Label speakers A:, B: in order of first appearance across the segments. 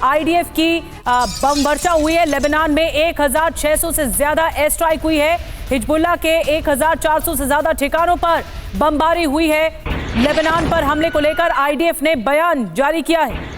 A: IDF की बम वर्षा हुई है। लेबनान में 1600 से ज्यादा एयर स्ट्राइक हुई है। हिजबुल्लाह के 1400 से ज्यादा ठिकानों पर बमबारी हुई है। लेबनान पर हमले को लेकर आईडीएफ ने बयान जारी किया है।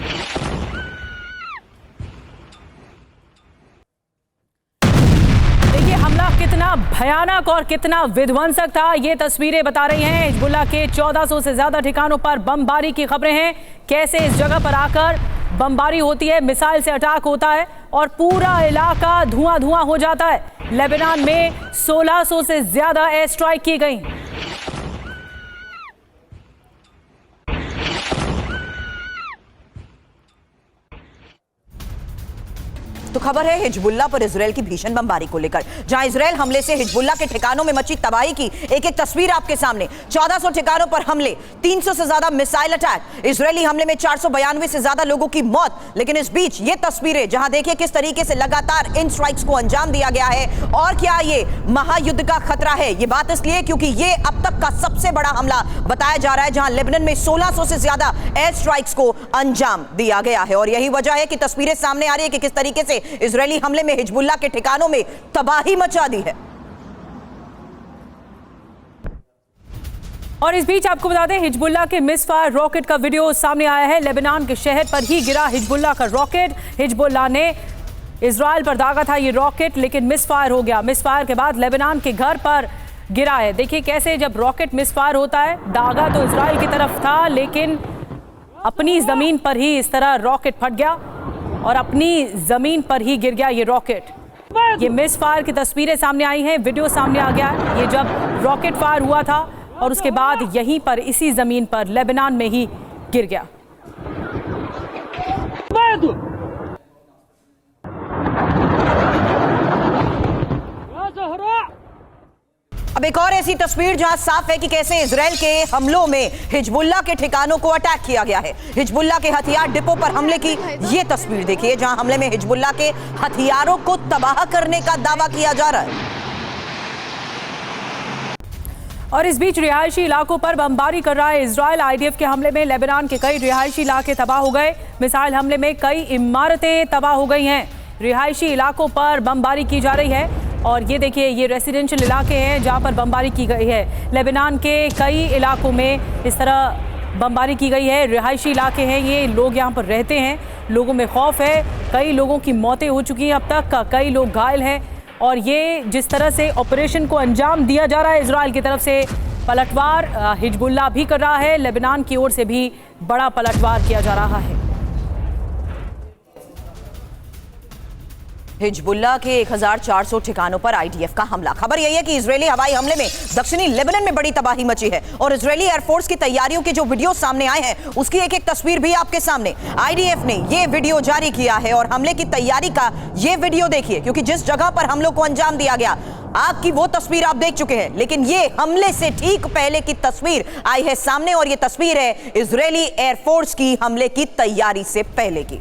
A: हमला कितना भयानक और कितना विध्वंसक था, ये तस्वीरें बता रही हैं। हिजबुल्लाह के 1400 से ज्यादा ठिकानों पर बमबारी की खबरें हैं। कैसे इस जगह पर आकर बमबारी होती है, मिसाइल से अटैक होता है और पूरा इलाका धुआं धुआं हो जाता है। लेबनान में 1600 से ज्यादा एयर स्ट्राइक की गई।
B: तो खबर है हिजबुल्लाह पर इजरायल की भीषण बमबारी को लेकर, जहां इजरायल हमले से हिजबुल्लाह के ठिकानों में मची तबाही की एक एक तस्वीर आपके सामने। 1400 ठिकानों पर हमले, 300 से ज्यादा मिसाइल अटैक, इजरायली हमले में 492 से ज्यादा लोगों की मौत। लेकिन इस बीच ये तस्वीरें जहां देखिए किस तरीके से लगातार इन स्ट्राइक्स को अंजाम दिया गया है। और क्या ये महायुद्ध का खतरा है? ये बात इसलिए क्योंकि ये अब तक का सबसे बड़ा हमला बताया जा रहा है, जहां लेबनान में 1600 से ज्यादा एयर स्ट्राइक्स को अंजाम दिया गया है। और यही वजह है कि तस्वीरें सामने आ रही है कि किस तरीके से इजरायली हमले में हिजबुल्लाह के ठिकानों में तबाही मचा दी है।
A: और इस बीच आपको बता दें, हिजबुल्लाह के मिसफायर रॉकेट का वीडियो सामने आया है। लेबनान के शहर पर ही गिरा हिजबुल्लाह का रॉकेट। हिजबुल्लाह ने इजराइल पर दागा था ये रॉकेट, लेकिन मिसफायर हो गया। मिसफायर के बाद लेबनान के घर पर गिरा है। देखिए कैसे जब रॉकेट मिसफायर होता है, दागा तो इजराइल की तरफ था, लेकिन अपनी जमीन पर ही इस तरह रॉकेट फट गया और अपनी जमीन पर ही गिर गया ये रॉकेट। ये मिस फायर की तस्वीरें सामने आई हैं, वीडियो सामने आ गया है। ये जब रॉकेट फायर हुआ था और उसके बाद यहीं पर इसी जमीन पर लेबनान में ही गिर गया।
B: अब एक और ऐसी तस्वीर जहां साफ है कि कैसे इजरायल के हमलों में हिजबुल्लाह के ठिकानों को अटैक किया गया है। हिजबुल्लाह के हथियार डिपो पर हमले की ये तस्वीर देखिए, जहां हमले में हिजबुल्लाह के हथियारों को तबाह करने का दावा किया जा रहा है।
A: और इस बीच रिहायशी इलाकों पर बमबारी कर रहा है इजरायल। आईडीएफ के हमले में लेबनान के कई रिहायशी इलाके तबाह हो गए। मिसाइल हमले में कई इमारतें तबाह हो गई हैं। रिहायशी इलाकों पर बमबारी की जा रही है। और ये देखिए, ये रेसिडेंशियल इलाके हैं जहां पर बमबारी की गई है। लेबनान के कई इलाकों में इस तरह बमबारी की गई है। रिहायशी इलाके हैं, ये लोग यहाँ पर रहते हैं, लोगों में खौफ है। कई लोगों की मौतें हो चुकी हैं अब तक, कई लोग घायल हैं। और ये जिस तरह से ऑपरेशन को अंजाम दिया जा रहा है इजराइल की तरफ से, पलटवार हिजबुल्लाह भी कर रहा है, लेबनान की ओर से भी बड़ा पलटवार किया जा रहा है।
B: हिजबुल्लाह के 1400 ठिकानों पर आईडीएफ का हमला। खबर यही है कि इजरायली हवाई हमले में दक्षिणी लेबनान में बड़ी तबाही मची है। और इजरायली एयरफोर्स की तैयारियों के जो वीडियो सामने आए हैं, उसकी एक एक तस्वीर भी आपके सामने। आईडीएफ ने ये वीडियो जारी किया है और हमले की तैयारी का ये वीडियो देखिए, क्योंकि जिस जगह पर हमलों को अंजाम दिया गया, आग की वो तस्वीर आप देख चुके हैं, लेकिन ये हमले से ठीक पहले की तस्वीर आई है सामने। और ये तस्वीर है इजरायली एयरफोर्स की हमले की तैयारी से पहले की।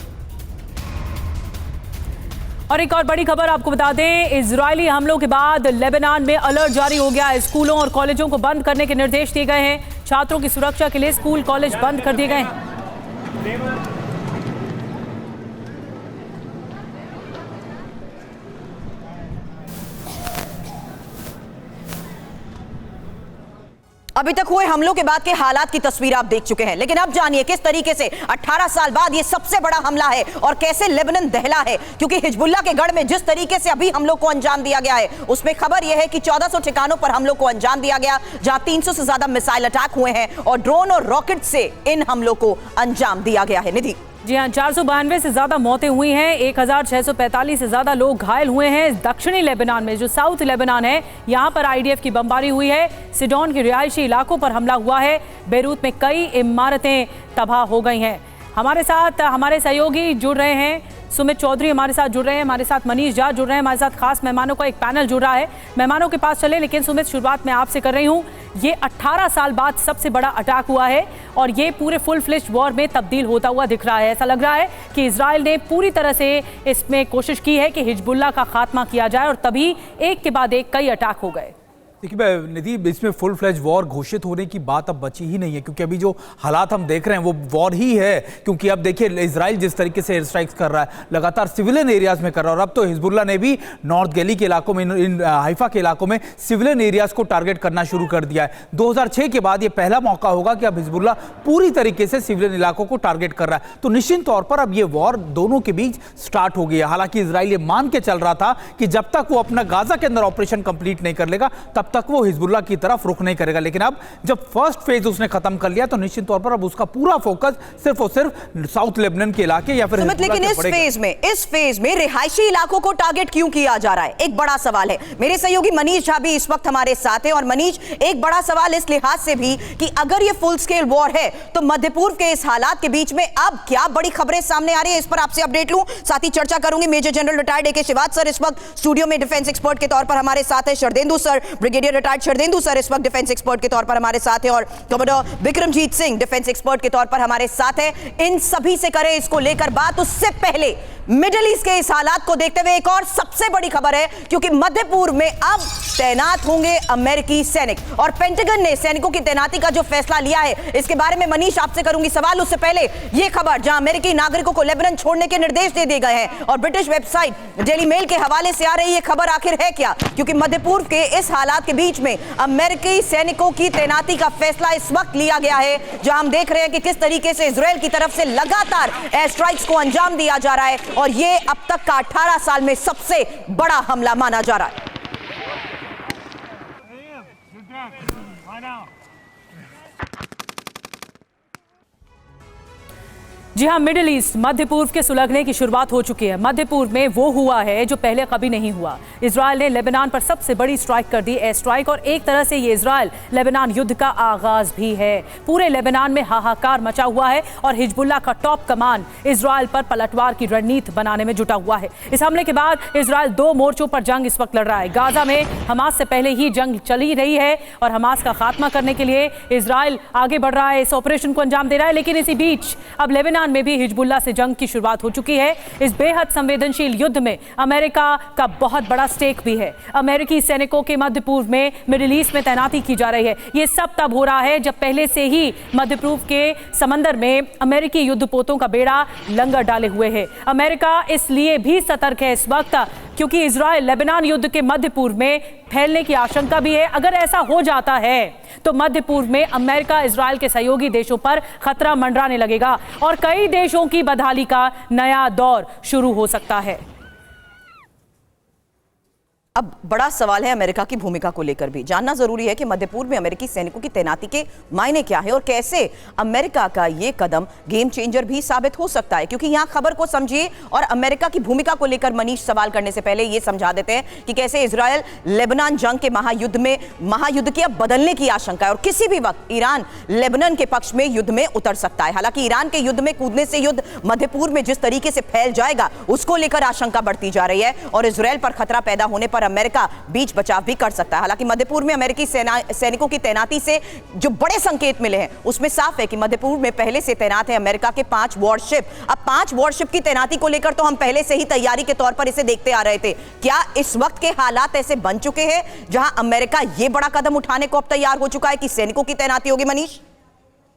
A: और एक और बड़ी खबर आपको बता दें, इजरायली हमलों के बाद लेबनान में अलर्ट जारी हो गया है। स्कूलों और कॉलेजों को बंद करने के निर्देश दिए गए हैं। छात्रों की सुरक्षा के लिए स्कूल कॉलेज बंद कर दिए गए हैं।
B: अभी तक हुए हमलों के बाद के हालात की तस्वीर आप देख चुके हैं, लेकिन अब जानिए किस तरीके से 18 साल बाद ये सबसे बड़ा हमला है और कैसे लेबनान दहला है। क्योंकि हिजबुल्लाह के गढ़ में जिस तरीके से अभी हमलों को अंजाम दिया गया है, उसमें खबर यह है कि 1400 ठिकानों पर हमलों को अंजाम दिया गया, जहां 300 से ज्यादा मिसाइल अटैक हुए हैं और ड्रोन और रॉकेट से इन हमलों को अंजाम दिया गया है। निधि
A: जी हाँ, 492 से ज्यादा मौतें हुई हैं, 1645 से ज्यादा लोग घायल हुए हैं। दक्षिणी लेबनान में, जो साउथ लेबनान है, यहाँ पर आईडीएफ की बमबारी हुई है। सिडोन के रिहायशी इलाकों पर हमला हुआ है। बेरूत में कई इमारतें तबाह हो गई हैं। हमारे साथ हमारे सहयोगी जुड़ रहे हैं, सुमित चौधरी हमारे साथ जुड़ रहे हैं, हमारे साथ मनीष झा जुड़ रहे हैं, हमारे साथ खास मेहमानों का एक पैनल जुड़ रहा है। मेहमानों के पास चले, लेकिन सुमित, शुरुआत में आपसे कर रही हूँ। ये 18 साल बाद सबसे बड़ा अटैक हुआ है और ये पूरे फुल फ्लेज्ड वॉर में तब्दील होता हुआ दिख रहा है। ऐसा लग रहा है कि इजराइल ने पूरी तरह से इसमें कोशिश की है कि हिजबुल्लाह का खात्मा किया जाए और तभी एक के बाद एक कई अटैक हो गए।
C: देखिए निधि, इसमें फुल फ्लैज वॉर घोषित होने की बात अब बची ही नहीं है, क्योंकि अभी जो हालात हम देख रहे हैं वो वॉर ही है। क्योंकि अब देखिए इजराइल जिस तरीके से एयर स्ट्राइक्स कर रहा है, लगातार सिविलियन एरियाज में कर रहा है, और अब तो हिजबुल्लाह ने भी नॉर्थ गैली के इलाकों में, इन हाइफा के इलाकों में सिविलियन एरियाज को टारगेट करना शुरू कर दिया है। 2006 के बाद ये पहला मौका होगा कि अब हिजबुल्लाह पूरी तरीके से सिविलियन इलाकों को टारगेट कर रहा है। तो निश्चित तौर पर अब ये वॉर दोनों के बीच स्टार्ट हो गई है। हालांकि इजराइल ये मान के चल रहा था कि जब तक वो अपना गाजा के अंदर ऑपरेशन कंप्लीट नहीं कर लेगा तब तक वो हिजबुल्लाह की तरफ रुख नहीं करेगा, लेकिन अब जब फर्स्ट फेज उसने खत्म कर लिया तो निश्चित तौर पर अब उसका पूरा फोकस सिर्फ और सिर्फ साउथ लेबनान के इलाके या फिर
B: लेकिन इस फेज में रिहायशी इलाकों को टारगेट क्यों किया जा रहा है, एक बड़ा सवाल है। मेरे सहयोगी मनीष झा भी इस वक्त हमारे साथ है। और मनीष, एक बड़ा सवाल इस लिहाज से भी कि अगर ये फुल स्केल वॉर है तो मध्य पूर्व के इस हालात के बीच में अब क्या बड़ी खबरें सामने आ रही है, इस पर आपसे अपडेट लूं। साथ ही चर्चा करूंगी। Major general retired A K. शिवाज सर इस वक्त स्टूडियो में डिफेंस एक्सपर्ट के तौर पर हमारे साथ है। Sharadendu sir, brigadier retired Sharadendu sir इस वक्त डिफेंस एक्सपर्ट के तौर पर हमारे साथ है। और commander Vikramjit Singh defence expert के तौर पर हमारे साथ है। इन सभी से करें इसको लेकर बात, उससे पहले मिडिल ईस्ट के इस हालात को देखते हुए एक और सबसे बड़ी खबर है, क्योंकि मध्य पूर्व में अब तैनात होंगे अमेरिकी सैनिक, और पेंटागन ने सैनिकों की तैनाती का जो फैसला लिया है इसके बारे में मनीष आपसे करूंगी सवाल। उससे पहले यह खबर जहां अमेरिकी नागरिकों को लेबनान छोड़ने के निर्देश दे दिए गए हैं और ब्रिटिश वेबसाइट डेली मेल के हवाले से आ रही यह खबर आखिर है क्या, क्योंकि मध्य पूर्व के इस हालात के बीच में अमेरिकी सैनिकों की तैनाती का फैसला इस वक्त लिया गया है, जहां हम देख रहे हैं कि किस तरीके से इजराइल की तरफ से लगातार एयर स्ट्राइक्स को अंजाम दिया जा रहा है, और यह अब तक का 18 साल में सबसे बड़ा हमला माना जा रहा है।
A: जी हां, मिडिल ईस्ट मध्य पूर्व के सुलगने की शुरुआत हो चुकी है। मध्य पूर्व में वो हुआ है जो पहले कभी नहीं हुआ। इजराइल ने लेबनान पर सबसे बड़ी स्ट्राइक कर दी, एयर स्ट्राइक, और एक तरह से ये इजराइल लेबनान युद्ध का आगाज भी है। पूरे लेबनान में हाहाकार मचा हुआ है और हिजबुल्लाह का टॉप कमान इजराइल पर पलटवार की रणनीति बनाने में जुटा हुआ है। इस हमले के बाद इजराइल 2 मोर्चों पर जंग इस वक्त लड़ रहा है। गाजा में हमास से पहले ही जंग चली रही है और हमास का खात्मा करने के लिए इजराइल आगे बढ़ रहा है, इस ऑपरेशन को अंजाम दे रहा है। लेकिन इसी बीच अब लेबनान में भी हिजबुल्लाह से जंग की शुरुआत हो चुकी है। इस बेहद संवेदनशील युद्ध में अमेरिका का बहुत बड़ा स्टेक भी है। अमेरिकी सैनिकों के मध्य पूर्व में, मिडिल ईस्ट में तैनाती की जा रही है। यह सब तब हो रहा है जब पहले से ही मध्य पूर्व के समंदर में अमेरिकी युद्धपोतों का बेड़ा लंगर डाले हुए है। अमेरिका इसलिए भी सतर्क है इस वक्त क्योंकि इजराइल लेबनान युद्ध के मध्य पूर्व में फैलने की आशंका भी है। अगर ऐसा हो जाता है तो मध्य पूर्व में अमेरिका इजराइल के सहयोगी देशों पर खतरा मंडराने लगेगा और कई देशों की बदहाली का नया दौर शुरू हो सकता है।
B: अब बड़ा सवाल है अमेरिका की भूमिका को लेकर भी। जानना जरूरी है कि मध्य पूर्व में अमेरिकी सैनिकों की तैनाती के मायने क्या है और कैसे अमेरिका का यह कदम गेम चेंजर भी साबित हो सकता है, क्योंकि यहां खबर को समझिए और अमेरिका की भूमिका को लेकर मनीष सवाल करने से पहले यह समझा देते हैं कि कैसे इजराइल लेबनान जंग के महायुद्ध की अब बदलने की आशंका है और किसी भी वक्त ईरान लेबनान के पक्ष में युद्ध में उतर सकता है। हालांकि ईरान के युद्ध में कूदने से युद्ध मध्य पूर्व में जिस तरीके से फैल जाएगा उसको लेकर आशंका बढ़ती जा रही है और इजराइल पर खतरा पैदा होने पर अमेरिका बीच बचाव भी कर सकता है। हालांकि मध्य पूर्व में अमेरिकी सैनिकों की तैनाती से जो बड़े संकेत मिले हैं उसमें साफ है कि मध्य पूर्व में पहले से तैनात है अमेरिका के 5 वॉरशिप। अब 5 वॉरशिप की तैनाती को लेकर तो हम पहले से ही तैयारी के तौर पर इसे देखते आ रहे थे। क्या इस वक्त के हालात ऐसे बन चुके हैं जहां अमेरिका यह बड़ा कदम उठाने को अब तैयार हो चुका है कि सैनिकों की तैनाती होगी? मनीष,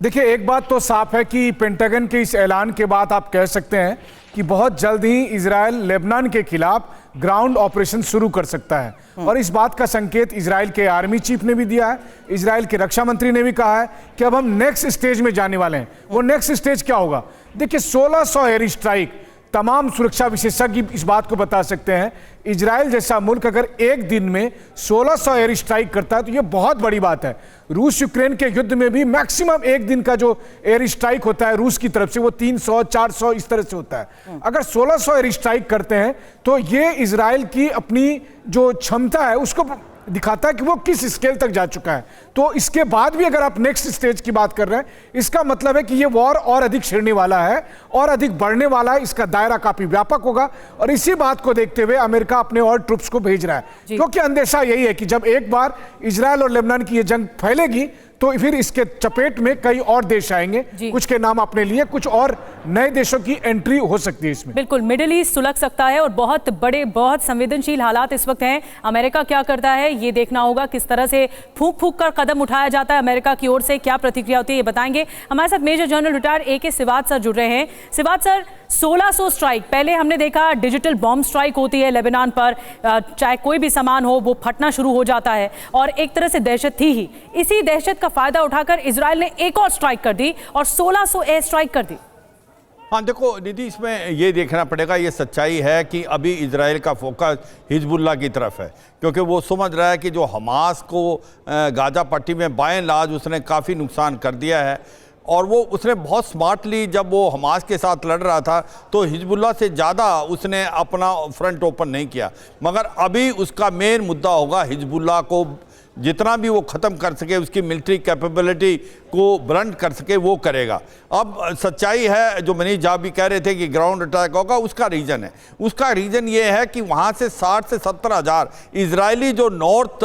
D: देखिए, एक बात तो साफ है कि पेंटागन के इस ऐलान के बाद आप कह सकते हैं कि बहुत जल्द ही इजराइल लेबनान के खिलाफ ग्राउंड ऑपरेशन शुरू कर सकता है और इस बात का संकेत इजराइल के आर्मी चीफ ने भी दिया है, इजराइल के रक्षा मंत्री ने भी कहा है कि अब हम नेक्स्ट स्टेज में जाने वाले हैं। वो नेक्स्ट स्टेज क्या होगा? देखिए, 1600 एयर स्ट्राइक, तमाम सुरक्षा विशेषज्ञ इस बात को बता सकते हैं, इजराइल जैसा मुल्क अगर एक दिन में 1600 एयर स्ट्राइक करता है तो यह बहुत बड़ी बात है। रूस यूक्रेन के युद्ध में भी मैक्सिमम एक दिन का जो एयर स्ट्राइक होता है रूस की तरफ से वो 300 400 इस तरह से होता है। अगर 1600 एयर स्ट्राइक करते हैं तो ये इजराइल की अपनी जो क्षमता है उसको दिखाता है कि वो किस स्केल तक जा चुका है। तो इसके बाद भी अगर आप नेक्स्ट स्टेज की बात कर रहे हैं, इसका मतलब है कि ये वॉर और अधिक छिड़ने वाला है और अधिक बढ़ने वाला है, इसका दायरा काफी व्यापक होगा और इसी बात को देखते हुए अमेरिका अपने और ट्रुप्स को भेज रहा है, क्योंकि अंदेशा यही है कि जब एक बार इजराइल और लेबनान की ये जंग फैलेगी तो फिर इसके चपेट में कई और देश आएंगे। कुछ के नाम आपने लिए, कुछ और नए देशों की एंट्री हो सकती है इसमें।
A: बिल्कुल, मिडिल ईस्ट सुलग सकता है और बहुत बड़े, बहुत संवेदनशील हालात इस वक्त हैं। अमेरिका क्या करता है ये देखना होगा, किस तरह से फूंक फूंक कर कदम उठाया जाता है अमेरिका की ओर से, क्या प्रतिक्रिया होती है ये बताएंगे। हमारे साथ मेजर जनरल रिटायर्ड AK सिवात सर जुड़ रहे हैं। सिवात सर, 1600 स्ट्राइक, पहले हमने देखा डिजिटल बॉम्ब स्ट्राइक होती है लेबनान पर, चाहे कोई भी सामान हो वो फटना शुरू हो जाता है और एक तरह से दहशत थी ही। इसी दहशत का फायदा उठाकर इजराइल ने एक और स्ट्राइक कर दी और 1600 एयर स्ट्राइक कर दी।
E: हाँ देखो निधि, इसमें ये देखना पड़ेगा, ये सच्चाई है कि अभी इजराइल का फोकस हिजबुल्लाह की तरफ है, क्योंकि वो समझ रहा है कि जो हमास को गाजा पट्टी में बाएं लाज उसने काफ़ी नुकसान कर दिया है और वो उसने बहुत स्मार्टली, जब वो हमास के साथ लड़ रहा था तो हिजबुल्लाह से ज़्यादा उसने अपना फ्रंट ओपन नहीं किया, मगर अभी उसका मेन मुद्दा होगा हिजबुल्लाह को जितना भी वो ख़त्म कर सके, उसकी मिलिट्री कैपेबिलिटी को ब्लंट कर सके वो करेगा। अब सच्चाई है जो मनीष झा भी कह रहे थे कि ग्राउंड अटैक होगा, उसका रीज़न है, उसका रीज़न ये है कि वहाँ से 60 से 70 हज़ार इजरायली जो नॉर्थ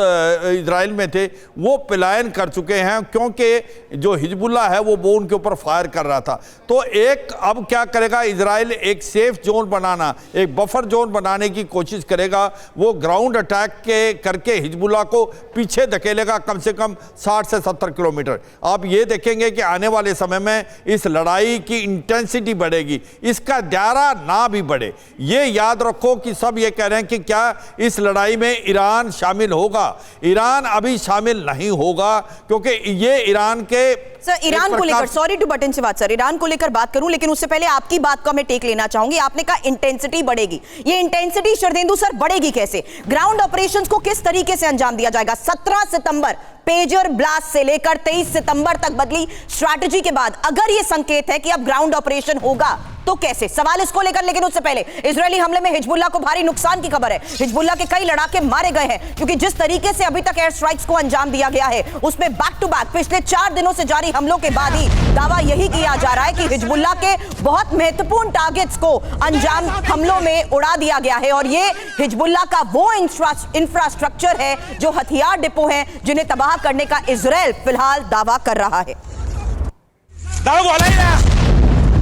E: इजराइल में थे वो पलायन कर चुके हैं, क्योंकि जो हिजबुल्लाह है वो उनके ऊपर फायर कर रहा था। तो एक अब क्या करेगा इजराइल, एक सेफ जोन बनाना, एक बफर जोन बनाने की कोशिश करेगा, वो ग्राउंड अटैक के करके हिजबुल्लाह को पीछे धकेलेगा कम से कम 60 से 70 किलोमीटर। आप ये देखेंगे कि आने वाले समय में इस लड़ाई की इंटेंसिटी बढ़ेगी, इसका दायरा ना भी बढ़े। ये याद रखो कि सब ये कह रहे हैं कि क्या इस लड़ाई में ईरान शामिल होगा। ईरान अभी शामिल नहीं होगा, क्योंकि ये ईरान के
B: सर ईरान को लेकर, सॉरी टू बट इन से बात सर, ईरान को लेकर बात करूं, लेकिन उससे पहले आपकी बात का मैं टेक लेना चाहूंगी। आपने कहा इंटेंसिटी बढ़ेगी, ये इंटेंसिटी शरदेंदु सर बढ़ेगी कैसे? ग्राउंड ऑपरेशंस को किस तरीके से अंजाम दिया जाएगा? 17 सितंबर पेजर ब्लास्ट से लेकर 23 सितंबर तक बदली स्ट्रैटेजी के बाद अगर यह संकेत है कि अब ग्राउंड ऑपरेशन होगा तो कैसे? सवाल इसको लेकर, लेकिन उससे पहले इजरायली हमले में हिजबुल्लाह को भारी नुकसान की खबर है। हिजबुल्लाह के कई लड़ाके मारे गए हैं, क्योंकि जिस तरीके से अभी तक एयर स्ट्राइक्स को अंजाम दिया गया है उसमें बैक टू बैक पिछले 4 दिनों से जारी हमलों के बाद ही दावा यही किया जा रहा है कि हिजबुल्लाह के बहुत महत्वपूर्ण टारगेट्स को अंजाम हमलों में उड़ा दिया गया है। और ये हिजबुल्लाह का वो इंफ्रास्ट्रक्चर है, जो हथियार डिपो हैं, जिन्हें तबाह करने का इजराइल फिलहाल दावा कर रहा है।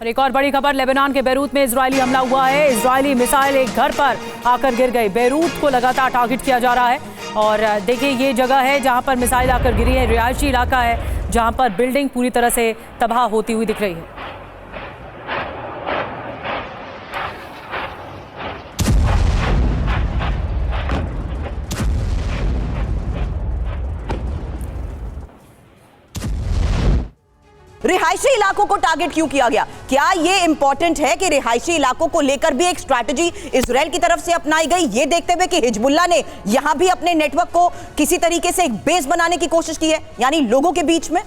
A: और एक और बड़ी खबर, लेबनान के बैरूत में इजरायली हमला हुआ है। इजरायली मिसाइल एक घर पर आकर गिर गई। बैरूत को लगातार टारगेट किया जा रहा है और देखिए ये जगह है जहां पर मिसाइल आकर गिरी है, रिहायशी इलाका है जहां पर बिल्डिंग पूरी तरह से तबाह होती हुई दिख रही है।
B: रिहायशी इलाकों को टारगेट क्यों किया गया? क्या यह इंपॉर्टेंट है कि रिहायशी इलाकों को लेकर भी एक स्ट्रैटेजी इजराइल की तरफ से अपनाई गई, ये देखते हुए कि हिजबुल्लाह ने यहां भी अपने नेटवर्क को किसी तरीके से एक बेस बनाने की कोशिश की है, यानी लोगों के बीच में?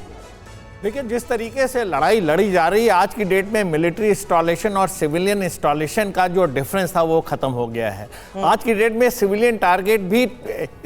F: देखिए, जिस तरीके से लड़ाई लड़ी जा रही है आज की डेट में, मिलिट्री इंस्टॉलेशन और सिविलियन इंस्टॉलेशन का जो डिफरेंस था वो खत्म हो गया है। आज की डेट में सिविलियन टारगेट भी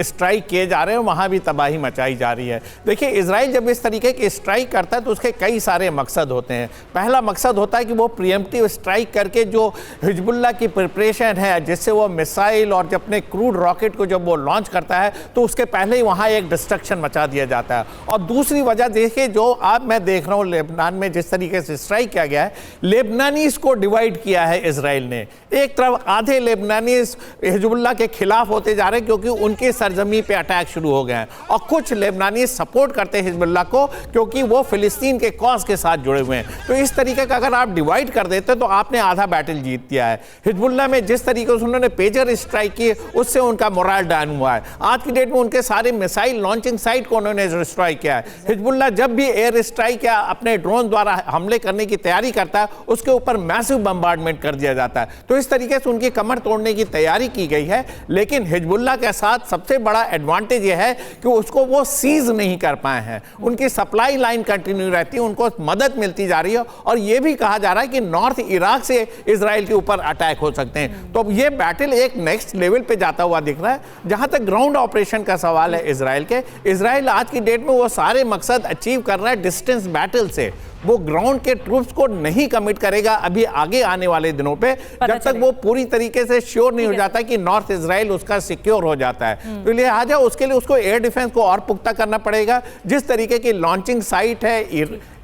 F: स्ट्राइक किए जा रहे हैं, वहाँ भी तबाही मचाई जा रही है। देखिए, इजराइल जब इस तरीके की स्ट्राइक करता है तो उसके कई सारे मकसद होते हैं। पहला मकसद होता है कि वो प्रीएम्प्टिव स्ट्राइक करके जो हिजबुल्लाह की प्रिपरेशन है, जिससे वो मिसाइल और जब अपने क्रूड रॉकेट को जब वो लॉन्च करता है तो उसके पहले ही वहाँ एक डिस्ट्रक्शन मचा दिया जाता है। और दूसरी वजह देखिए, जो आप मैं देख रहा हूं लेबनान में जिस तरीके से स्ट्राइक किया गया है, लेबनानीज को डिवाइड किया है इजराइल ने। एक तरफ आधे लेबनानीज हिजबुल्लाह के खिलाफ होते जा रहे हैं क्योंकि उनकी सरजमी पे अटैक शुरू हो गए हैं, और कुछ लेबनानीज सपोर्ट करते हैं हिजबुल्लाह को क्योंकि वो फिलिस्तीन के कॉज के साथ जुड़े हुए हैं। तो इस तरीके का अगर आप डिवाइड कर देते तो आपने आधा बैटल जीत दिया है। हिजबुल्लाह में जिस तरीके से उन्होंने पेजर स्ट्राइक की उससे उनका मोरल डाउन हुआ है। आज की डेट में उनके सारे मिसाइल लॉन्चिंग साइट को उन्होंने डिस्ट्रॉय किया है। हिजबुल्लाह जब भी एयर स्ट्राइक या अपने ड्रोन द्वारा हमले करने की तैयारी करता है उसके ऊपर मैसिव बम्बार्डमेंट कर दिया जाता है। तो इस तरीके से उनकी कमर तोड़ने की तैयारी की गई है। लेकिन हिजबुल्लाह के साथ सबसे बड़ा एडवांटेज यह है कि उसको वो सीज नहीं कर पाए हैं, उनकी सप्लाई लाइन कंटिन्यू रहती है, उनको मदद मिलती जा रही है। और यह भी कहा जा रहा है कि नॉर्थ इराक से इजराइल के ऊपर अटैक हो सकते हैं। तो ये बैटल एक नेक्स्ट लेवल पे जाता हुआ दिख रहा है। जहां तक ग्राउंड ऑपरेशन का सवाल है इजराइल के, इजराइल आज की डेट में वो सारे मकसद अचीव कर रहा है डिस्टेंस बैटल से। वो ग्राउंड के ट्रूप्स को नहीं कमिट करेगा अभी आगे आने वाले दिनों पे, जब तक वो पूरी तरीके से श्योर नहीं हो जाता कि नॉर्थ इजराइल उसका सिक्योर हो जाता है। तो लिहाजा उसके लिए उसको एयर डिफेंस को और पुख्ता करना पड़ेगा। जिस तरीके की लॉन्चिंग साइट है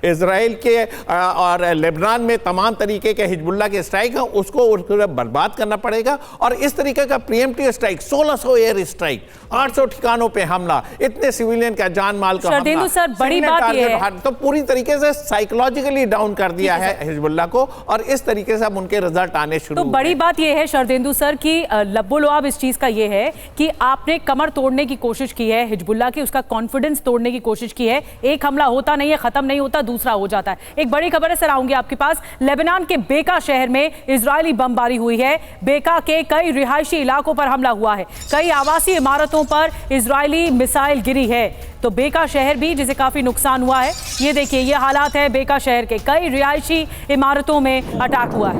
F: इजराइल के और लेबनान में तमाम तरीके के हिजबुल्लाह के स्ट्राइक हैं, उसको बर्बाद करना पड़ेगा। और इस तरीके का प्रीएम्प्टिव स्ट्राइक, 1600 एयर स्ट्राइक, 800 ठिकानों पे हमला, इतने सिविलियन का जान माल का हमला,
A: सर बड़ी बात ये है
F: तो पूरी तरीके से साइकोलॉजिकली डाउन कर दिया है हिजबुल्लाह को, और इस तरीके से अब उनके रिजल्ट आने शुरू।
A: तो बड़ी बात ये है शरदेंदु सर की लब्बो-लुआब इस चीज का ये है कि आपने कमर तोड़ने की कोशिश की है हिजबुल्लाह की, उसका कॉन्फिडेंस तोड़ने की कोशिश की है। एक हमला होता नहीं है, खत्म नहीं होता, दूसरा हो जाता है। एक बड़ी खबर है सर, आऊंगी आपके पास। लेबनान के बेका शहर में इजरायली बमबारी हुई है। बेका के कई रिहायशी इलाकों पर हमला हुआ है, कई आवासीय इमारतों पर इजरायली मिसाइल गिरी है। तो बेका शहर भी जिसे काफी नुकसान हुआ है। ये देखिए, ये हालात है बेका शहर के, कई रिहायशी इमारतों में अटैक हुआ है।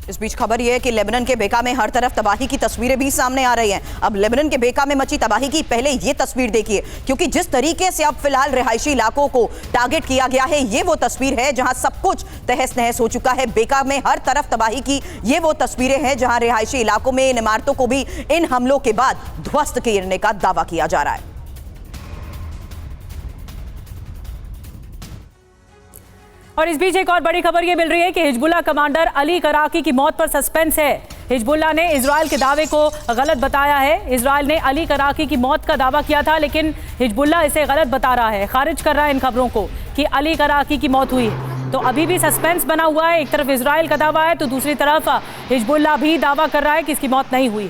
B: इस बीच खबर यह है कि लेबनान के बेका में हर तरफ तबाही की तस्वीरें भी सामने आ रही हैं। अब लेबनान के बेका में मची तबाही की पहले ये तस्वीर देखिए, क्योंकि जिस तरीके से अब फिलहाल रिहायशी इलाकों को टारगेट किया गया है, ये वो तस्वीर है जहां सब कुछ तहस नहस हो चुका है। बेका में हर तरफ तबाही की ये वो तस्वीरें हैं जहां रिहायशी इलाकों में इन इमारतों को भी इन हमलों के बाद ध्वस्त करने का दावा किया जा रहा है।
A: और इस बीच एक और बड़ी खबर ये मिल रही है कि हिजबुल्लाह कमांडर अली कराकी की मौत पर सस्पेंस है। हिजबुल्लाह ने इजराइल के दावे को गलत बताया है। इजराइल ने अली कराकी की मौत का दावा किया था, लेकिन हिजबुल्लाह इसे गलत बता रहा है, खारिज कर रहा है इन खबरों को कि अली कराकी की मौत हुई है। तो अभी भी सस्पेंस बना हुआ है। एक तरफ इजराइल का दावा है तो दूसरी तरफ हिजबुल्लाह भी दावा कर रहा है कि इसकी मौत नहीं हुई।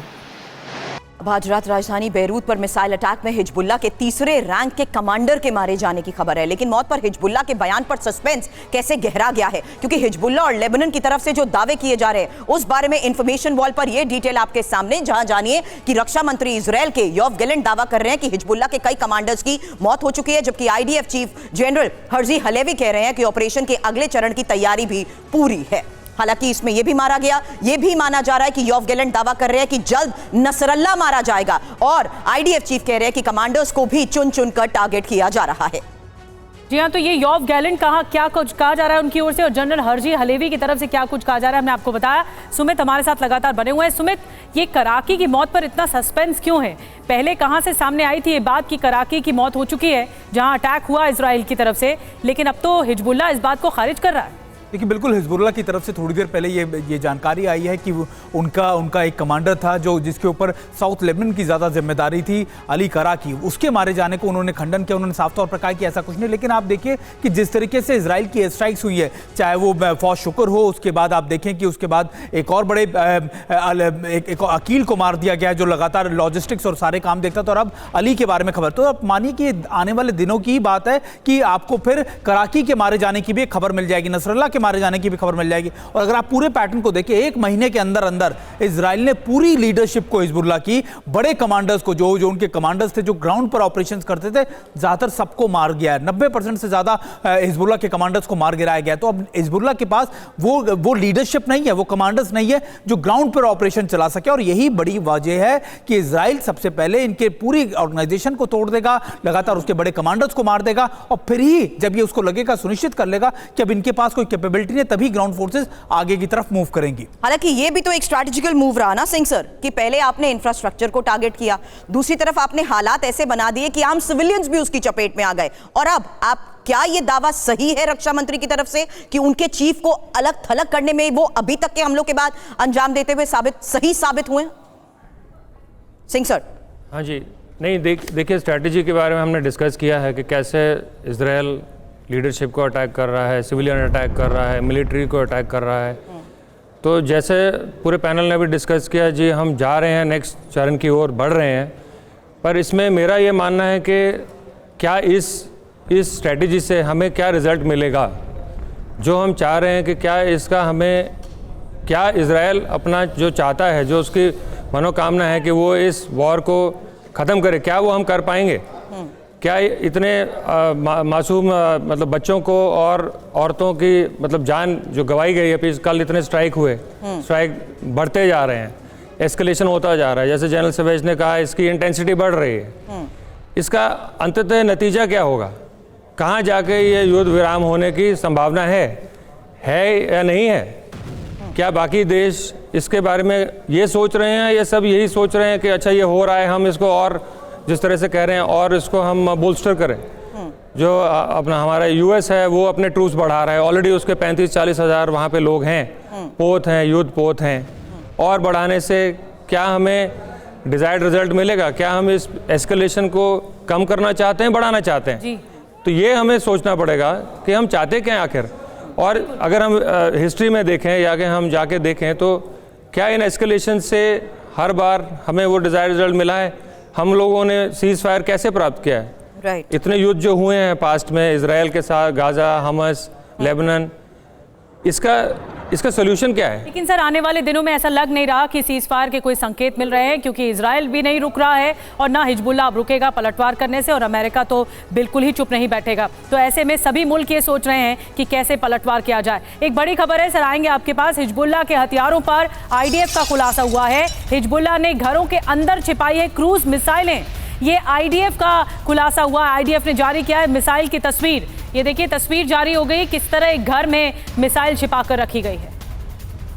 B: आज रात राजधानी बेरूत पर मिसाइल अटैक में हिजबुल्लाह के तीसरे रैंक के कमांडर के मारे जाने की खबर है। लेकिन मौत पर हिजबुल्लाह के बयान पर सस्पेंस कैसे गहरा गया है, क्योंकि हिजबुल्लाह और लेबनान की तरफ से जो दावे किए जा रहे हैं उस बारे में इंफॉर्मेशन वॉल पर यह डिटेल आपके सामने, जहां जानिए कि रक्षा मंत्री इजराइल के योव गैलेंट दावा कर रहे हैं कि हिजबुल्लाह के कई कमांडर्स की मौत हो चुकी है, जबकि IDF chief general Herzi Halevi कह रहे हैं कि ऑपरेशन के अगले चरण की तैयारी भी पूरी है। हालांकि इसमें यह भी मारा गया, यह भी माना जा रहा है कि योव गैलेंट दावा कर रहे हैं कि जल्द नसरल्ला मारा जाएगा, और आईडीएफ चीफ कह रहे हैं कि कमांडर्स को भी चुन चुन कर टारगेट किया जा रहा है।
A: जी हाँ, तो ये योव गैलेंट क्या कुछ कहा जा रहा है उनकी ओर से, और जनरल हर्जी हलेवी की तरफ से क्या कुछ कहा जा रहा है, हमने आपको बताया। सुमित हमारे साथ लगातार बने हुए हैं। सुमित, ये कराकी की मौत पर इतना सस्पेंस क्यों है? पहले कहां से सामने आई थी ये बात कि कराकी की मौत हो चुकी है जहां अटैक हुआ इजराइल की तरफ से, लेकिन अब तो हिजबुल्लाह इस बात को खारिज कर रहा है।
C: देखिए, बिल्कुल हिजबुल्लाह की तरफ से थोड़ी देर पहले ये जानकारी आई है कि उनका एक कमांडर था जिसके ऊपर साउथ लेबनान की ज़्यादा जिम्मेदारी थी, अली कराकी। उसके मारे जाने को उन्होंने खंडन किया। उन्होंने साफ तौर पर कहा कि ऐसा कुछ नहीं। लेकिन आप देखिए कि जिस तरीके से इजराइल की एयर स्ट्राइक्स हुई है, चाहे वो फौज शुक्र हो, उसके बाद आप देखें कि उसके बाद एक और बड़े एक अकील को मार दिया गया जो लगातार लॉजिस्टिक्स और सारे काम देखता था, और अब अली के बारे में खबर। तो आप मानिए कि आने वाले दिनों की बात है कि आपको फिर कराकी के मारे जाने की भी एक खबर मिल जाएगी, नसरल्ला मारे जाने की भी खबर मिल जाएगी। और अगर आप पूरे पैटर्न को देखिए, एक महीने के अंदर अंदर इजराइल ने पूरी लीडरशिप को, हिजबुल्लाह की बड़े कमांडर्स को, जो उनके कमांडर्स थे जो ग्राउंड पर ऑपरेशंस करते थे, ज्यादातर सबको मार गया है। 90% से ज्यादा हिजबुल्लाह के कमांडर्स को मार गिराया गया। तो अब हिजबुल्लाह के पास वो लीडरशिप नहीं है, वो कमांडर्स नहीं है जो ग्राउंड पर ऑपरेशन चला सके। और यही बड़ी वजह है कि इजराइल सबसे पहले इनके पूरी ऑर्गेनाइजेशन को तोड़ देगा, लगातार उसके बड़े कमांडर्स को मार देगा, और फिर ही जब ये उसको लगेगा, सुनिश्चित कर लेगा कि अब इनके पास कोई कैपेबिलिटी नहीं, तभी ग्राउंड फोर्सेस आगे की तरफ मूव करेंगी।
B: हालांकि ये भी तो एक स्ट्रैटेजिकल मूव रहा ना सिंह सर, कि पहले आपने इंफ्रास्ट्रक्चर को टारगेट किया, दूसरी तरफ आपने हालात ऐसे बना दिए कि आम सिविलियंस भी उसकी चपेट में आ गए। और अब आप, क्या ये दावा सही है रक्षा मंत्री की तरफ से कि उनके चीफ को अलग थलग करने में वो अभी तक के हमलों के बाद अंजाम देते हुए सही साबित हुए? सिंह सर।
G: हाँ जी, नहीं देखिए, स्ट्रैटेजी के बारे में हमने डिस्कस किया है कि कैसे इजराइल लीडरशिप को अटैक कर रहा है, सिविलियन अटैक कर रहा है, मिलिट्री को अटैक कर रहा है। तो जैसे पूरे पैनल ने भी डिस्कस किया जी, हम जा रहे हैं नेक्स्ट चरण की ओर बढ़ रहे हैं, पर इसमें मेरा ये मानना है कि क्या इस स्ट्रैटेजी से हमें क्या रिज़ल्ट मिलेगा जो हम चाह रहे हैं, कि क्या इसका हमें, क्या इजराइल अपना जो चाहता है, जो उसकी मनोकामना है कि वो इस वॉर को ख़त्म करें, क्या वो हम कर पाएंगे? क्या इतने मासूम मतलब बच्चों को और औरतों की मतलब जान जो गवाई गई है, कल इतने स्ट्राइक हुए, स्ट्राइक बढ़ते जा रहे हैं, एस्केलेशन होता जा रहा है, जैसे जनरल सवेज ने कहा इसकी इंटेंसिटी बढ़ रही है। इसका अंततः नतीजा क्या होगा? कहाँ जाके ये युद्ध विराम होने की संभावना है या नहीं है? क्या बाकी देश इसके बारे में ये सोच रहे हैं, ये सब यही सोच रहे हैं कि अच्छा ये हो रहा है, हम इसको और जिस तरह से कह रहे हैं और इसको हम बोल्स्टर करें? जो अपना हमारा यूएस है वो अपने ट्रूप्स बढ़ा रहा है, ऑलरेडी उसके 35-40 हज़ार वहाँ पे लोग हैं, पोत हैं, युद्ध पोत हैं, और बढ़ाने से क्या हमें डिज़ायर्ड रिजल्ट मिलेगा? क्या हम इस एस्केलेशन को कम करना चाहते हैं, बढ़ाना चाहते हैं?
A: जी।
G: तो ये हमें सोचना पड़ेगा कि हम चाहते क्या आखिर। और अगर हम हिस्ट्री में देखें या कि हम जाके देखें तो क्या इन एस्केलेशन से हर बार हमें वो डिज़ायर्ड रिजल्ट मिला है? हम लोगों ने सीज़ फायर कैसे प्राप्त किया है?
B: राइट।
G: इतने युद्ध जो हुए हैं पास्ट में इजराइल के साथ, गाजा, हमस, लेबनान, इसका सोल्यूशन क्या है?
A: लेकिन सर आने वाले दिनों में ऐसा लग नहीं रहा कि सीज फायर के कोई संकेत मिल रहे हैं, क्योंकि इजराइल भी नहीं रुक रहा है और ना हिजबुल्लाह अब रुकेगा पलटवार करने से, और अमेरिका तो बिल्कुल ही चुप नहीं बैठेगा। तो ऐसे में सभी मुल्क ये सोच रहे हैं कि कैसे पलटवार किया जाए। एक बड़ी खबर है सर, आएंगे आपके पास। हिजबुल्लाह के हथियारों पर आईडीएफ का खुलासा हुआ है। हिजबुल्लाह ने घरों के अंदर छिपाई है क्रूज मिसाइलें, ये आईडीएफ का खुलासा हुआ। आईडीएफ ने जारी किया है मिसाइल की तस्वीर। ये देखिए तस्वीर जारी हो गई, किस तरह एक घर में मिसाइल छिपाकर रखी गई है।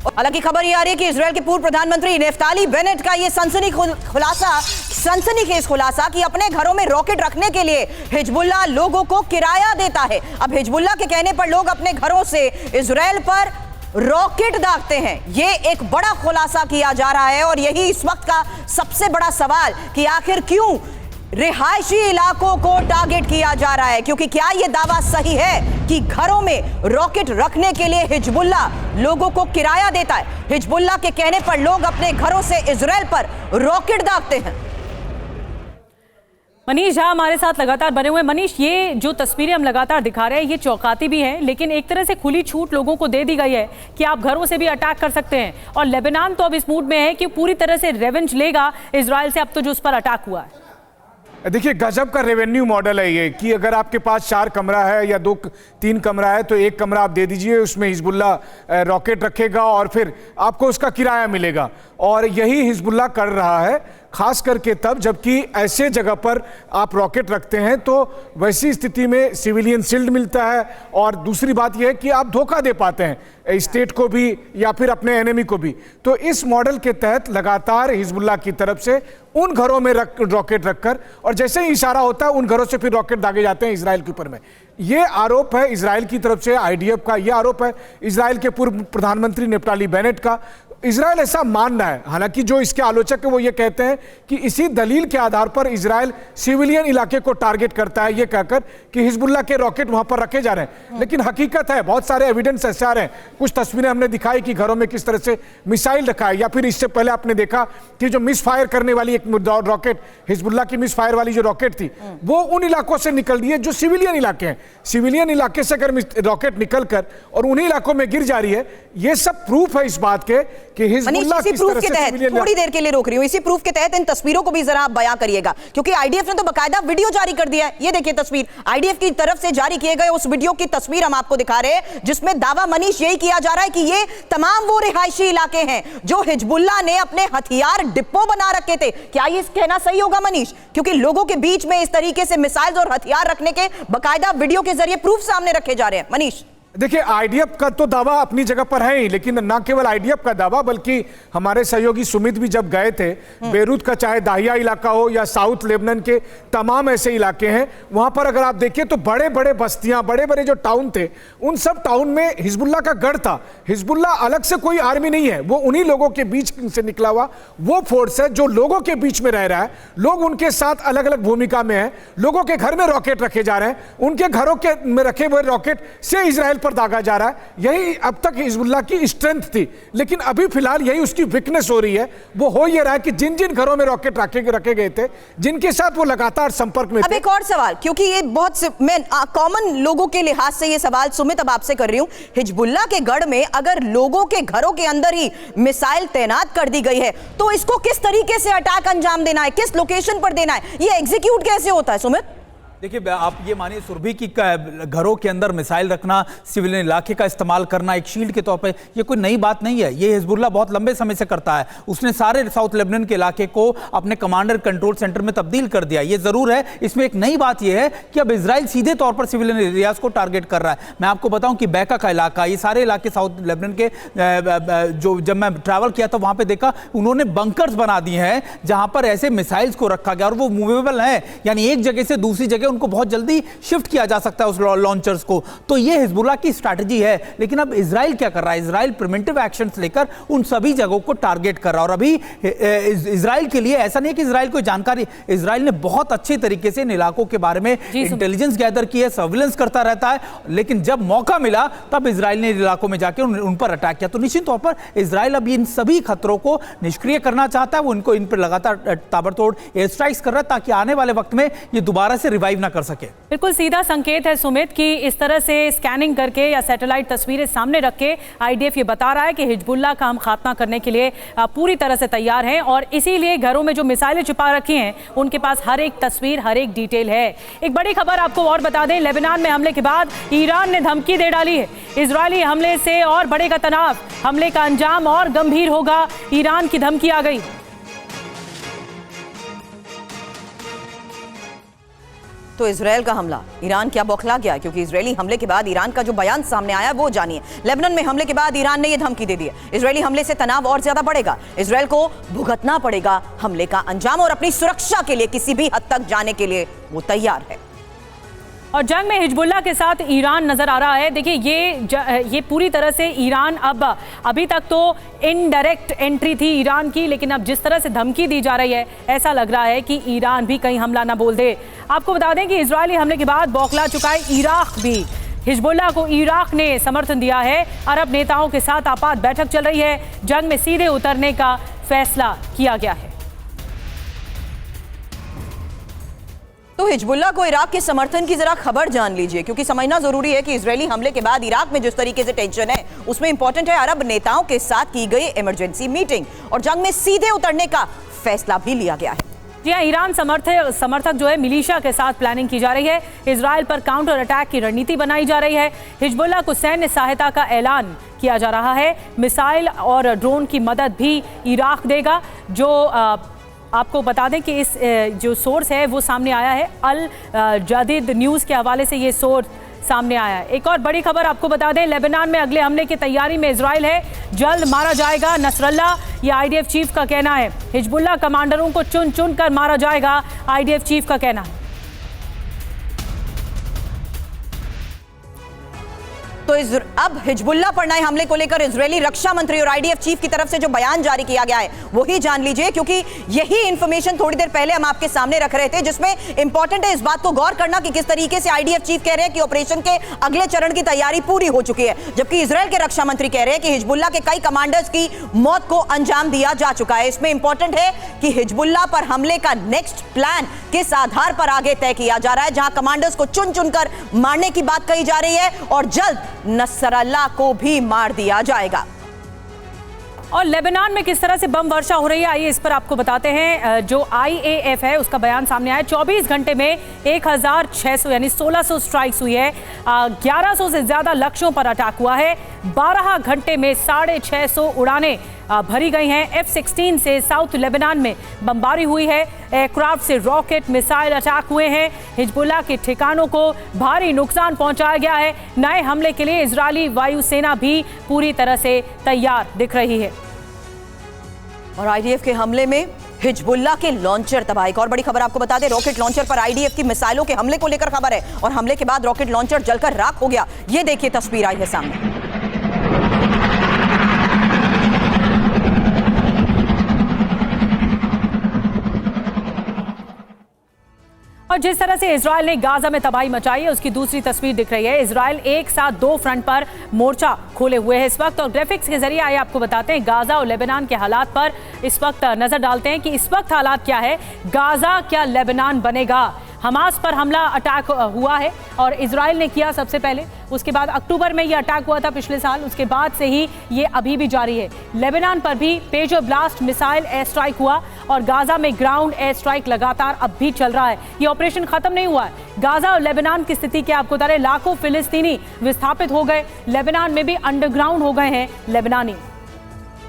B: हालांकि खबर ये आ रही है कि इजराइल के पूर्व प्रधानमंत्री नेफ्ताली बेनेट का ये सनसनीखेज खुलासा कि अपने घरों में रॉकेट रखने के लिए हिजबुल्लाह लोगों को किराया देता है। अब हिजबुल्लाह के कहने पर लोग अपने घरों से इजराइल पर रॉकेट दागते हैं। ये एक बड़ा खुलासा किया जा रहा है और यही इस वक्त का सबसे बड़ा सवाल कि आखिर क्यों रिहायशी इलाकों को टारगेट किया जा रहा है, क्योंकि क्या यह दावा सही है कि घरों में रॉकेट रखने के लिए हिजबुल्लाह लोगों को किराया देता है? हिजबुल्लाह के कहने पर लोग अपने घरों से इजराइल पर रॉकेट दागते हैं।
A: मनीष झा हमारे साथ लगातार बने हुए। मनीष, ये जो तस्वीरें हम लगातार दिखा रहे हैं ये चौंकाती भी हैं, लेकिन एक तरह से खुली छूट लोगों को दे दी गई है कि आप घरों से भी अटैक कर सकते हैं। और लेबनान तो अब इस मूड में है कि पूरी तरह से रेवेंज लेगा इजराइल से, अब तो जो उस पर अटैक हुआ है।
D: देखिए गजब का रेवेन्यू मॉडल है ये कि अगर आपके पास 4 कमरा है या 2-3 कमरा है तो 1 कमरा आप दे दीजिए, उसमें हिजबुल्लाह रॉकेट रखेगा और फिर आपको उसका किराया मिलेगा। और यही हिजबुल्लाह कर रहा है, खास करके तब जबकि ऐसे जगह पर आप रॉकेट रखते हैं तो वैसी स्थिति में सिविलियन शील्ड मिलता है। और दूसरी बात यह है कि आप धोखा दे पाते हैं स्टेट को भी या फिर अपने एनिमी को भी। तो इस मॉडल के तहत लगातार हिजबुल्लाह की तरफ से उन घरों में रॉकेट रखकर, और जैसे ही इशारा होता है उन घरों से फिर रॉकेट दागे जाते हैं इजराइल के ऊपर में। ये आरोप है इजराइल की तरफ से, आईडीएफ का ये आरोप है, इजराइल के पूर्व प्रधानमंत्री नेफ्ताली बेनेट का। इजराइल ऐसा मान रहा है, हालांकि जो इसके आलोचक है वो ये कहते हैं कि इसी दलील के आधार पर इजराइल सिविलियन इलाके को टारगेट करता है, ये कहकर कि हिजबुल्लाह के रॉकेट वहां पर रखे जा रहे हैं। लेकिन हकीकत है, बहुत सारे एविडेंस ऐसे आ रहे हैं, कुछ तस्वीरें हमने दिखाई कि घरों में किस तरह से मिसाइल रखा है, या फिर इससे पहले आपने देखा कि जो मिस फायर करने वाली एक रॉकेट, हिजबुल्लाह की मिस फायर वाली जो रॉकेट थी वो उन इलाकों से निकल रही है जो सिविलियन इलाके हैं। सिविलियन इलाके से अगर रॉकेट निकलकर और उन्हीं इलाकों में गिर जा रही है, ये सब प्रूफ है इस बात के कि हिजबुल्लाह किस तरह से सिविलियन।
B: थोड़ी देर के लिए रोक रही हूं, इसी प्रूफ के तहत इन तस्वीरों को भी जरा आप बयां करिएगा, क्योंकि आईडीएफ ने तो बकायदा वीडियो जारी कर दिया है। ये देखिए तस्वीर आईडीएफ की तरफ से जारी किए गए उस वीडियो की तस्वीर हम आपको दिखा रहे हैं, जिसमें दावा मनीष यही किया जा रहा है कि ये तमाम वो रिहायशी इलाके हैं जो हिजबुल्लाह ने अपने हथियार डिपो बना रखे थे। क्या ये कहना सही होगा मनीष? क्योंकि लोगों के बीच में इस तरीके से मिसाइल्स और हथियार रखने के बकायदा वीडियो के जरिए प्रूफ सामने रखे जा रहे हैं। मनीष,
D: देखिए आईडीएफ का तो दावा अपनी जगह पर है ही, लेकिन ना केवल आईडीएफ का दावा बल्कि हमारे सहयोगी सुमित भी जब गए थे बेरूत का, चाहे दाहिया इलाका हो या साउथ लेबनान के तमाम ऐसे इलाके हैं, वहां पर अगर आप देखिए तो बड़े बड़े बस्तियां, बड़े बड़े जो टाउन थे, उन सब टाउन में हिजबुल्लाह का गढ़ था। हिजबुल्लाह अलग से कोई आर्मी नहीं है, वो उन्हीं लोगों के बीच से निकला हुआ वो फोर्स है जो लोगों के बीच में रह रहा है। लोग उनके साथ अलग अलग भूमिका में है, लोगों के घर में रॉकेट रखे जा रहे हैं, उनके घरों के में रखे हुए रॉकेट से इजराइल पर पर दागा जा रहा है। यही अब तक हिजबुल्लाह की स्ट्रेंथ थी, लेकिन अभी फिलहाल यही उसकी वीकनेस हो रही है। वो हो ये रहा है कि जिन जिन घरों में रॉकेट रखे गए थे, जिनके साथ वो लगातार संपर्क में
B: अब
D: थे।
B: एक और सवाल, क्योंकि ये मैं कॉमन लोगों के लिहाज से ये सवाल सुमित अब आपसे कर रही हूं। हिजबुल्लाह के गढ़ में अगर लोगों के घरों के अंदर ही मिसाइल तैनात कर दी गई है, तो इसको किस तरीके से अटैक अंजाम देना है, किस लोकेशन पर देना है, ये एग्जीक्यूट कैसे होता है सुमित?
C: देखिए, आप ये मानिए सुरभि की घरों के अंदर मिसाइल रखना, सिविलियन इलाके का इस्तेमाल करना एक शील्ड के तौर पे, ये कोई नई बात नहीं है। ये हिजबुल्लाह बहुत लंबे समय से करता है। उसने सारे साउथ लेबनान के इलाके को अपने कमांडर कंट्रोल सेंटर में तब्दील कर दिया। ये जरूर है, इसमें एक नई बात यह है कि अब इजराइल सीधे तौर पर सिविलियन एरियाज को टारगेट कर रहा है। मैं आपको बताऊं कि बैका का इलाका, ये सारे इलाके साउथ लेबनान के, जो जब मैं ट्रैवल किया था वहां पर देखा, उन्होंने बंकर्स बना दिए हैं जहां पर ऐसे मिसाइल्स को रखा गया और वो मूवेबल है, यानी एक जगह से दूसरी जगह उनको बहुत जल्दी शिफ्ट किया जा सकता है उस लॉन्चर्स को। तो ये हिजबुल्लाह की स्ट्रैटेजी है। लेकिन अब इजराइल क्या कर रहा है? इजराइल प्रिवेंटिव एक्शंस लेकर उन सभी जगहों को टारगेट कर रहा है। और अभी इजराइल के लिए ऐसा नहीं है कि इजराइल को जानकारी, इजराइल ने बहुत अच्छे तरीके से इन इलाकों के बारे में इंटेलिजेंस गैदर की है, सर्विलेंस करता रहता है। लेकिन जब मौका मिला तब इजराइल ने इलाकों में जाकर उन पर अटैक किया। तो निश्चित तौर पर इजराइल अब इन सभी खतरों को निष्क्रिय करना चाहता है। वो इनको इन पर लगातार ताबड़तोड़ एयर स्ट्राइक्स कर रहा है ताकि आने वाले वक्त में ये दोबारा से रिवाइव ना कर सके।
A: बिल्कुल सीधा संकेत है सुमित कि इस तरह से स्कैनिंग करके या सैटेलाइट तस्वीरें सामने रख के आईडीएफ ये बता रहा है कि हिजबुल्लाह का हम खात्मा करने के लिए पूरी तरह से तैयार हैं, और इसीलिए घरों में जो मिसाइलें छिपा रखी हैं उनके पास हर एक तस्वीर, हर एक डिटेल है। एक बड़ी खबर आपको और बता दें, लेबनान में हमले के बाद ईरान ने धमकी दे डाली है। इजरायली हमले से और बढ़ेगा तनाव, हमले का अंजाम और गंभीर होगा, ईरान की धमकी आ गई।
B: तो इजराइल का हमला, ईरान क्या बौखला गया? क्योंकि इजरायली हमले के बाद ईरान का जो बयान सामने आया वो जानिए। लेबनान में हमले के बाद ईरान ने यह धमकी दे दी है। इजरायली हमले से तनाव और ज्यादा बढ़ेगा, इजराइल को भुगतना पड़ेगा हमले का अंजाम, और अपनी सुरक्षा के लिए किसी भी हद तक जाने के लिए वो तैयार है।
A: और जंग में हिजबुल्लाह के साथ ईरान नजर आ रहा है। देखिए, ये पूरी तरह से ईरान अभी तक तो इनडायरेक्ट एंट्री थी ईरान की, लेकिन अब जिस तरह से धमकी दी जा रही है, ऐसा लग रहा है कि ईरान भी कहीं हमला ना बोल दे। आपको बता दें कि इजरायली हमले के बाद बौखला चुका है इराक भी। हिजबुल्लाह को इराक ने समर्थन दिया है। अरब नेताओं के साथ आपात बैठक चल रही है। जंग में सीधे उतरने का फैसला किया गया है।
B: तो हिजबुल्लाह को इराक के समर्थन की जरा खबर जान लीजिए, क्योंकि समझना जरूरी है कि इजरायली हमले के बाद इराक में जिस तरीके से टेंशन है, उसमें इंपॉर्टेंट है अरब नेताओं के साथ की गई इमरजेंसी मीटिंग, और जंग में सीधे उतरने का फैसला भी लिया गया है।
A: जी हाँ, ईरान समर्थक जो है मिलिशिया के साथ प्लानिंग की जा रही है। इजराइल पर काउंटर अटैक की रणनीति बनाई जा रही है। हिजबुल्लाह को सैन्य सहायता का ऐलान किया जा रहा है। मिसाइल और ड्रोन की मदद भी इराक देगा। जो आपको बता दें कि इस जो सोर्स है वो सामने आया है, अल जदीद न्यूज़ के हवाले से ये सोर्स सामने आया है। एक और बड़ी खबर आपको बता दें, लेबनान में अगले हमले की तैयारी में इजराइल है। जल्द मारा जाएगा नसरल्ला, ये आईडीएफ चीफ का कहना है। हिजबुल्लाह कमांडरों को चुन चुन कर मारा जाएगा, आईडीएफ चीफ का कहना है।
B: तो अब हिजबुल्लाह पर नए हमले को लेकर इजरायली रक्षा मंत्री और आईडीएफ चीफ की तरफ से जो बयान जारी किया गया है वही जान लीजिए, क्योंकि यही इंफॉर्मेशन थोड़ी देर पहले हम आपके सामने रख रहे थे, जिसमें इंपॉर्टेंट है इस बात को गौर करना कि किस तरीके से आईडीएफ चीफ कह रहे हैं कि ऑपरेशन के अगले चरण की तैयारी पूरी हो चुकी है, जबकि इजरायल के रक्षा मंत्री कह रहे हैं कि हिजबुल्लाह के कई कमांडर्स की मौत को अंजाम दिया जा चुका है। इसमें इंपॉर्टेंट है कि हिजबुल्लाह पर हमले का नेक्स्ट प्लान किस आधार पर आगे तय किया जा रहा है, जहां कमांडर्स को चुन चुनकर मारने की बात कही जा रही है और जल्द नसरल्ला को भी मार दिया जाएगा।
A: और लेबनान में किस तरह से बम वर्षा हो रही है, आइए इस पर आपको बताते हैं। जो आईएएफ है उसका बयान सामने आया। 24 घंटे में 1600 यानी 1600 स्ट्राइक्स हुई है। 1100 से ज्यादा लक्ष्यों पर अटैक हुआ है। 12 घंटे में 650 उड़ानें भरी गई हैं। F-16 से साउथ लेबनान में बमबारी हुई है। एयरक्राफ्ट से रॉकेट मिसाइल अटैक हुए हैं। हिजबुल्लाह के ठिकानों को भारी नुकसान पहुंचाया गया है। नए हमले के लिए इजरायली वायुसेना भी पूरी तरह से तैयार दिख रही है।
B: और आईडीएफ के हमले में हिजबुल्लाह के लॉन्चर तबाह। एक और बड़ी खबर आपको बता दें, रॉकेट लॉन्चर पर आईडीएफ की मिसाइलों के हमले को लेकर खबर है, और हमले के बाद रॉकेट लॉन्चर जलकर राख हो गया। ये देखिए तस्वीर आई है सामने।
A: और जिस तरह से इजराइल ने गाजा में तबाही मचाई है उसकी दूसरी तस्वीर दिख रही है। इजराइल एक साथ दो फ्रंट पर मोर्चा खोले हुए है इस वक्त, और ग्राफिक्स के जरिए आइए आपको बताते हैं गाजा और लेबनान के हालात पर इस वक्त नजर डालते हैं कि इस वक्त हालात क्या है। गाजा क्या लेबनान बनेगा? हमास पर हमला अटैक हुआ है और इजराइल ने किया सबसे पहले, उसके बाद अक्टूबर में ये अटैक हुआ था पिछले साल, उसके बाद से ही ये अभी भी जारी है। लेबनान पर भी pager blast missile air strike हुआ और गाजा में ग्राउंड एयर स्ट्राइक लगातार अब भी चल रहा है। ये ऑपरेशन खत्म नहीं हुआ है। गाजा और लेबनान की स्थिति क्या आपको बता रहे, लाखों फिलिस्तीनी विस्थापित हो गए, लेबनान में भी अंडरग्राउंड हो गए हैं लेबनानी।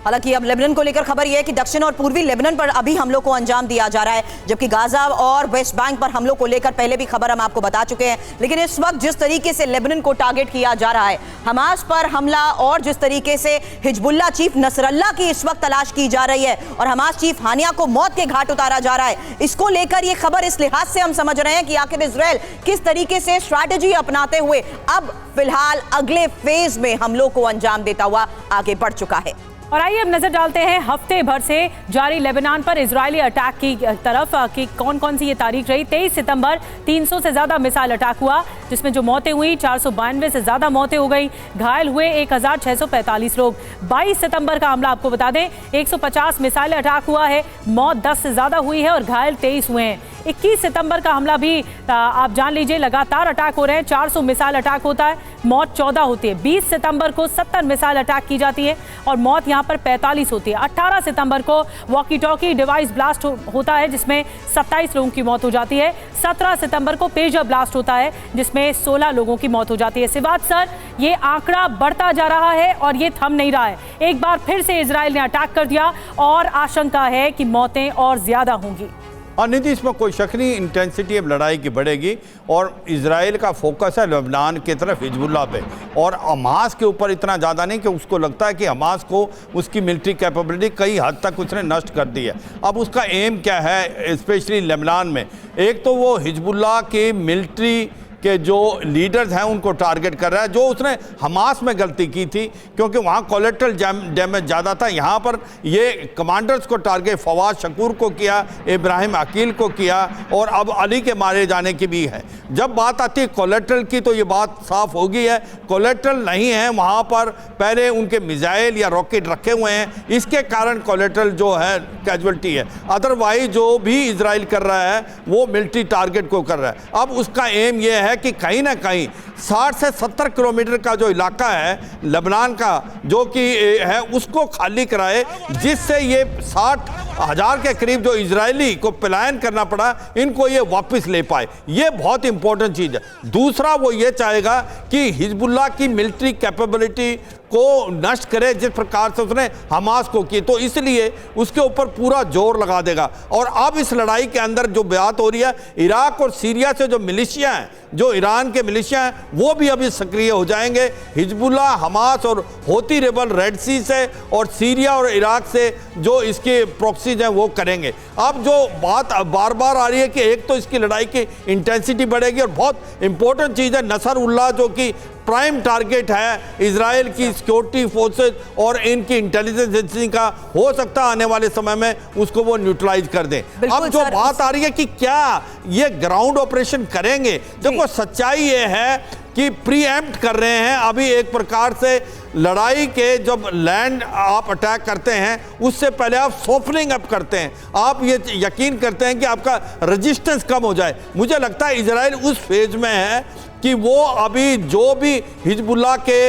B: हालांकि अब लेबनान को लेकर खबर यह है कि दक्षिण और पूर्वी लेबनान पर अभी हमलों को अंजाम दिया जा रहा है, जबकि गाजा और वेस्ट बैंक पर हमलों को लेकर पहले भी खबर हम आपको बता चुके हैं। लेकिन इस वक्त जिस तरीके से लेबनान को टारगेट किया जा रहा है, हमास पर हमला और जिस तरीके से हिजबुल्लाह चीफ नसरल्लाह की इस वक्त तलाश की जा रही है और हमास चीफ हानिया को मौत के घाट उतारा जा रहा है, इसको लेकर यह खबर इस लिहाज से हम समझ रहे हैं कि आखिर इजराइल किस तरीके से स्ट्रैटेजी अपनाते हुए अब फिलहाल अगले फेज में हमलों को अंजाम देता हुआ आगे बढ़ चुका है।
A: और आइए अब नजर डालते हैं हफ्ते भर से जारी लेबनान पर इजरायली अटैक की तरफ कि कौन कौन सी ये तारीख रही। 23 सितंबर 300 से ज्यादा मिसाइल अटैक हुआ, जिसमें जो मौतें हुई 492 से ज्यादा मौतें हो गई, घायल हुए 1645 लोग। 22 सितंबर का हमला आपको बता दें, 150 मिसाइल अटैक हुआ है, मौत 10 से ज्यादा हुई है और घायल 23 हुए हैं। 21 सितंबर का हमला भी आप जान लीजिए, लगातार अटैक हो रहे हैं, 400 मिसाइल अटैक होता है, मौत 14 होती है। 20 सितंबर को 70 मिसाइल अटैक की जाती है और मौत यहाँ पर 45 होती है। 18 सितंबर को वॉकी टॉकी डिवाइस ब्लास्ट होता है, जिसमें 27 लोगों की मौत हो जाती है। 17 सितंबर को पेजर ब्लास्ट होता है, जिसमें 16 लोगों की मौत हो जाती है। सिवात सर, ये आंकड़ा बढ़ता जा रहा है और ये थम नहीं रहा है। एक बार फिर से इजराइल ने अटैक कर दिया और आशंका है कि मौतें और ज्यादा होंगी।
E: और निधि, इसमें कोई शक नहीं, इंटेंसिटी अब लड़ाई की बढ़ेगी और इजराइल का फोकस है लेबनान की तरफ, हिजबुल्लाह पे, और हमास के ऊपर इतना ज़्यादा नहीं कि उसको लगता है कि हमास को उसकी मिलिट्री कैपेबिलिटी कई हद तक उसने नष्ट कर दी है। अब उसका एम क्या है, स्पेशली लेबनान में? एक तो वो हिजबुल्लाह के मिलिट्री के जो लीडर्स हैं उनको टारगेट कर रहा है, जो उसने हमास में गलती की थी, क्योंकि वहाँ कोलेट्रल डैमेज ज़्यादा था। यहाँ पर ये कमांडर्स को टारगेट फवाद शकूर को किया, इब्राहिम अकील को किया और अब अली के मारे जाने की भी है। जब बात आती है कोलेट्रल की तो ये बात साफ हो गई है, कोलेट्रल नहीं है वहाँ पर, पहले उनके मिसाइल या रॉकेट रखे हुए हैं, इसके कारण कोलेट्रल जो है कैजुअल्टी है। अदरवाइज जो भी इजराइल कर रहा है वो मिलिट्री टारगेट को कर रहा है। अब उसका एम ये है कि कहीं ना कहीं 60 से 70 किलोमीटर का जो इलाका है लेबनान का, जो कि है, उसको खाली कराए, जिससे ये 60,000 के करीब जो इजरायली को पलायन करना पड़ा, इनको ये वापस ले पाए। ये बहुत इंपॉर्टेंट चीज़ है। दूसरा, वो ये चाहेगा कि हिजबुल्लाह की मिलिट्री कैपेबिलिटी को नष्ट करे जिस प्रकार से उसने हमास को की, तो इसलिए उसके ऊपर पूरा जोर लगा देगा। और अब इस लड़ाई के अंदर जो बात हो रही है, इराक और सीरिया से जो मिलिशिया हैं, जो ईरान के मिलिशिया हैं, वो भी अभी सक्रिय हो जाएंगे। हिजबुल्लाह, हमास और होती रेबल रेड सी से और सीरिया और इराक से जो इसके प्रॉक्सीज हैं वो करेंगे। अब जो बात बार बार आ रही है कि एक तो इसकी लड़ाई की इंटेंसिटी बढ़ेगी और बहुत इंपॉर्टेंट चीज़ है नसरुल्लाह, जो कि प्राइम टारगेट है इजराइल की सिक्योरिटी फोर्सेस और इनकी इंटेलिजेंस एजेंसी का, हो सकता है आने वाले समय में उसको वो न्यूट्रलाइज कर दें। अब जो बात आ रही है कि क्या ये ग्राउंड ऑपरेशन करेंगे, देखो सच्चाई ये है कि प्रीएम्प्ट कर रहे हैं अभी एक प्रकार से लड़ाई के। जब लैंड आप अटैक करते हैं उससे पहले आप सॉफ्टनिंग अप करते हैं, आप ये यकीन करते हैं कि आपका रेजिस्टेंस कम हो जाए। मुझे लगता है इजराइल उस फेज में है कि वो अभी जो भी हिजबुल्लाह के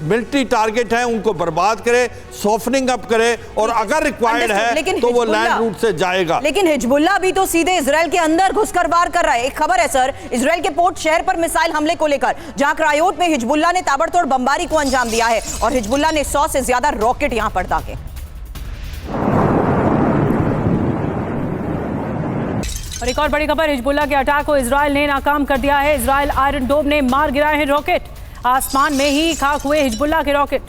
E: मिलिट्री टारगेट हैं उनको बर्बाद करे, सॉफ्टनिंग अप करे, और अगर रिक्वायर्ड है तो वो लैंड रूट से जाएगा।
B: लेकिन हिजबुल्लाह भी तो सीधे इजराइल के अंदर घुसकर वार कर रहा है। एक खबर है सर, इजराइल के पोर्ट शहर पर मिसाइल हमले को लेकर, जहां क्रायोट में हिजबुल्लाह ने ताबड़तोड़ बमबारी को अंजाम दिया है और हिजबुल्लाह ने 100 से ज्यादा रॉकेट यहां पर दागे।
A: और एक और बड़ी खबर, हिजबुल्लाह के अटैक को इजराइल ने नाकाम कर दिया है। इजराइल आयरन डोम ने मार गिराए हैं रॉकेट, आसमान में ही खाक हुए हिजबुल्लाह के रॉकेट।